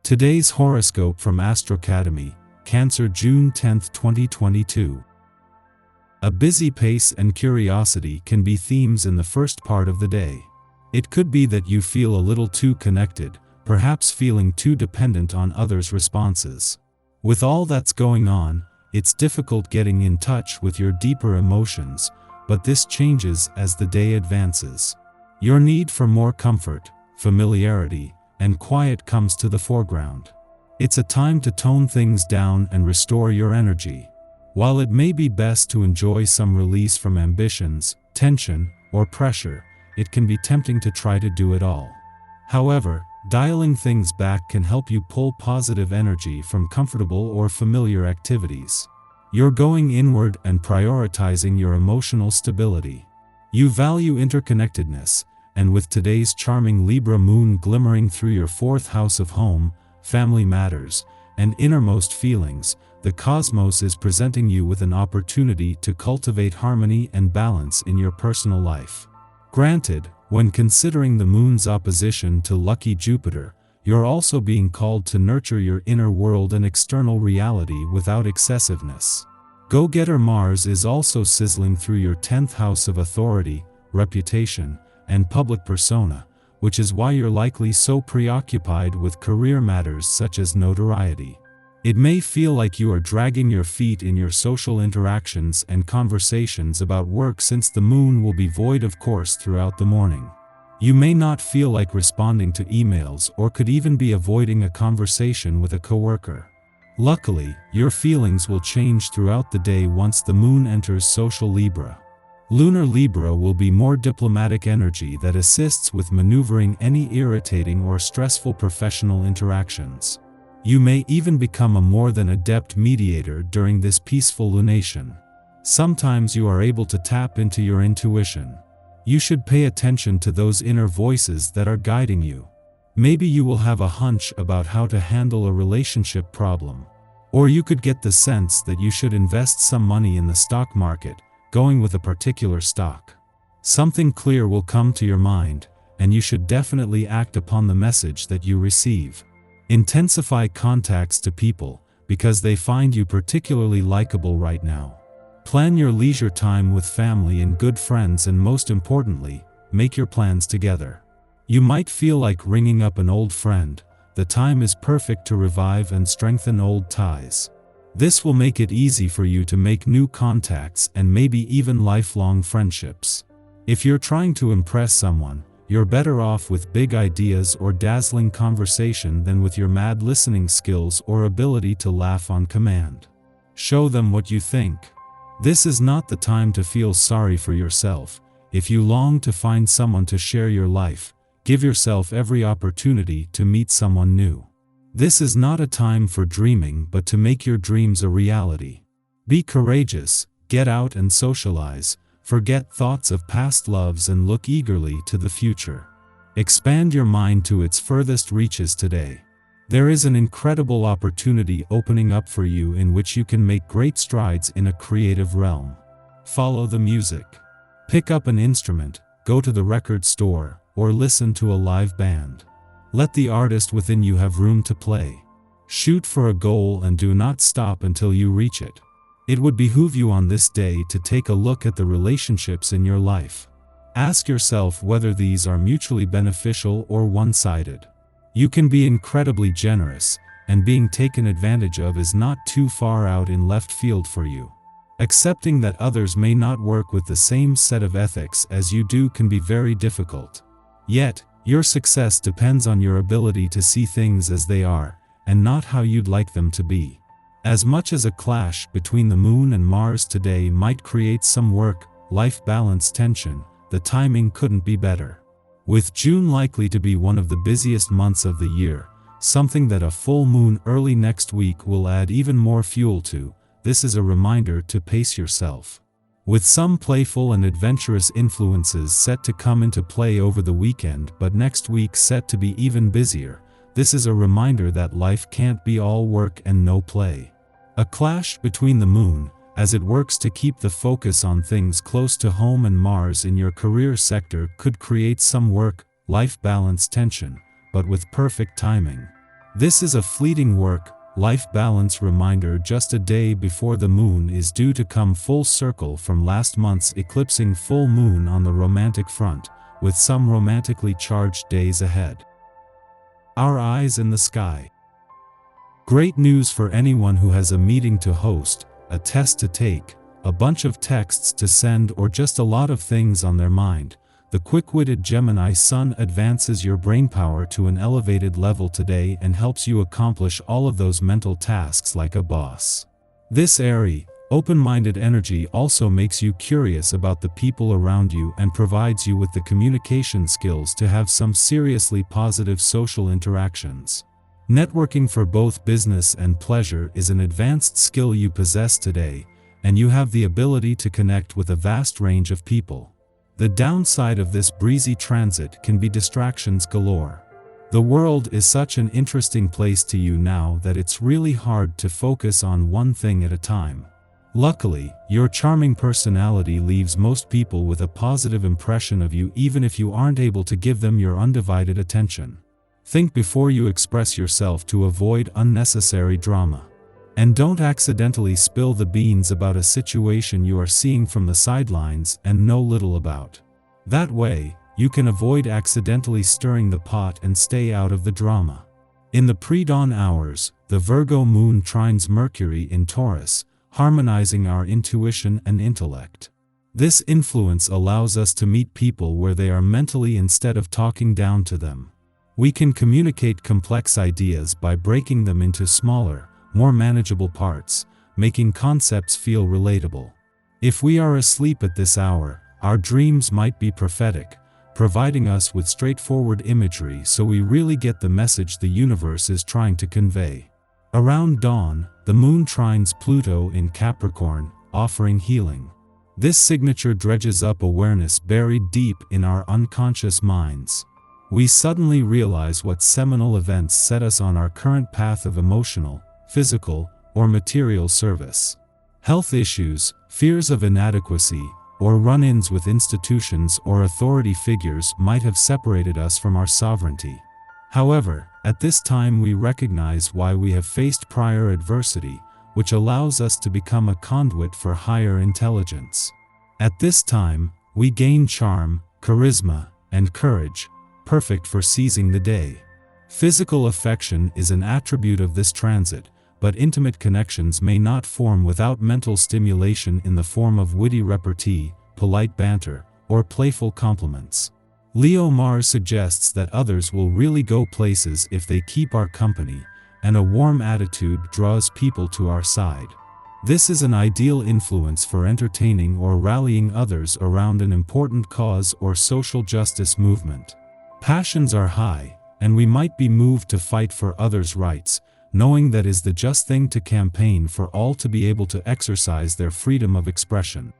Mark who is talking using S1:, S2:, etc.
S1: Today's horoscope from Astrocademy, Cancer, June 10, 2022. A busy pace and curiosity can be themes in the first part of the day. It could be that you feel a little too connected, perhaps feeling too dependent on others' responses. With all that's going on, it's difficult getting in touch with your deeper emotions, but this changes as the day advances. Your need for more comfort, familiarity, and quiet comes to the foreground. It's a time to tone things down and restore your energy. While it may be best to enjoy some release from ambitions, tension, or pressure, it can be tempting to try to do it all. However, dialing things back can help you pull positive energy from comfortable or familiar activities. You're going inward and prioritizing your emotional stability. You value interconnectedness, and with today's charming Libra moon glimmering through your fourth house of home, family matters, and innermost feelings, the cosmos is presenting you with an opportunity to cultivate harmony and balance in your personal life. Granted, when considering the moon's opposition to lucky Jupiter, you're also being called to nurture your inner world and external reality without excessiveness. Go-getter Mars is also sizzling through your 10th house of authority, reputation, and public persona, which is why you're likely so preoccupied with career matters such as notoriety. It may feel like you are dragging your feet in your social interactions and conversations about work, since the moon will be void of course throughout the morning. You may not feel like responding to emails or could even be avoiding a conversation with a coworker. Luckily, your feelings will change throughout the day once the moon enters social Libra. Lunar Libra will be more diplomatic energy that assists with maneuvering any irritating or stressful professional interactions. You may even become a more than adept mediator during this peaceful lunation. Sometimes you are able to tap into your intuition. You should pay attention to those inner voices that are guiding you. Maybe you will have a hunch about how to handle a relationship problem. Or you could get the sense that you should invest some money in the stock market, going with a particular stock. Something clear will come to your mind, and you should definitely act upon the message that you receive. Intensify contacts to people, because they find you particularly likable right now. Plan your leisure time with family and good friends, and most importantly, make your plans together. You might feel like ringing up an old friend. The time is perfect to revive and strengthen old ties. This will make it easy for you to make new contacts and maybe even lifelong friendships. If you're trying to impress someone, you're better off with big ideas or dazzling conversation than with your mad listening skills or ability to laugh on command. Show them what you think. This is not the time to feel sorry for yourself. If you long to find someone to share your life, give yourself every opportunity to meet someone new. This is not a time for dreaming, but to make your dreams a reality. Be courageous, get out and socialize, forget thoughts of past loves and look eagerly to the future. Expand your mind to its furthest reaches today. There is an incredible opportunity opening up for you in which you can make great strides in a creative realm. Follow the music. Pick up an instrument, go to the record store, or listen to a live band. Let the artist within you have room to play. Shoot for a goal and do not stop until you reach it. It would behoove you on this day to take a look at the relationships in your life. Ask yourself whether these are mutually beneficial or one-sided. You can be incredibly generous, and being taken advantage of is not too far out in left field for you. Accepting that others may not work with the same set of ethics as you do can be very difficult. Yet, your success depends on your ability to see things as they are, and not how you'd like them to be. As much as a clash between the moon and Mars today might create some work-life balance tension, the timing couldn't be better. With June likely to be one of the busiest months of the year, something that a full moon early next week will add even more fuel to, this is a reminder to pace yourself. With some playful and adventurous influences set to come into play over the weekend, but next week set to be even busier, this is a reminder that life can't be all work and no play. A clash between the moon, as it works to keep the focus on things close to home, and Mars in your career sector could create some work-life balance tension, but with perfect timing. This is a fleeting work-life balance reminder just a day before the moon is due to come full circle from last month's eclipsing full moon on the romantic front, with some romantically charged days ahead. Our eyes in the sky. Great news for anyone who has a meeting to host, a test to take, a bunch of texts to send, or just a lot of things on their mind. The quick-witted Gemini Sun advances your brainpower to an elevated level today and helps you accomplish all of those mental tasks like a boss. This airy, open-minded energy also makes you curious about the people around you and provides you with the communication skills to have some seriously positive social interactions. Networking for both business and pleasure is an advanced skill you possess today, and you have the ability to connect with a vast range of people. The downside of this breezy transit can be distractions galore. The world is such an interesting place to you now that it's really hard to focus on one thing at a time. Luckily, your charming personality leaves most people with a positive impression of you even if you aren't able to give them your undivided attention. Think before you express yourself to avoid unnecessary drama. And don't accidentally spill the beans about a situation you are seeing from the sidelines and know little about. That way, you can avoid accidentally stirring the pot and stay out of the drama. In the pre-dawn hours, the Virgo moon trines Mercury in Taurus, harmonizing our intuition and intellect. This influence allows us to meet people where they are mentally instead of talking down to them. We can communicate complex ideas by breaking them into smaller, more manageable parts, making concepts feel relatable. If we are asleep at this hour, our dreams might be prophetic, providing us with straightforward imagery so we really get the message the universe is trying to convey. Around dawn, the moon trines Pluto in Capricorn, offering healing. This signature dredges up awareness buried deep in our unconscious minds. We suddenly realize what seminal events set us on our current path of emotional, physical, or material service. Health issues, fears of inadequacy, or run-ins with institutions or authority figures might have separated us from our sovereignty. However, at this time we recognize why we have faced prior adversity, which allows us to become a conduit for higher intelligence. At this time, we gain charm, charisma, and courage, perfect for seizing the day. Physical affection is an attribute of this transit, but intimate connections may not form without mental stimulation in the form of witty repartee, polite banter, or playful compliments. Leo Mars suggests that others will really go places if they keep our company, and a warm attitude draws people to our side. This is an ideal influence for entertaining or rallying others around an important cause or social justice movement. Passions are high, and we might be moved to fight for others' rights, knowing that is the just thing to campaign for all to be able to exercise their freedom of expression.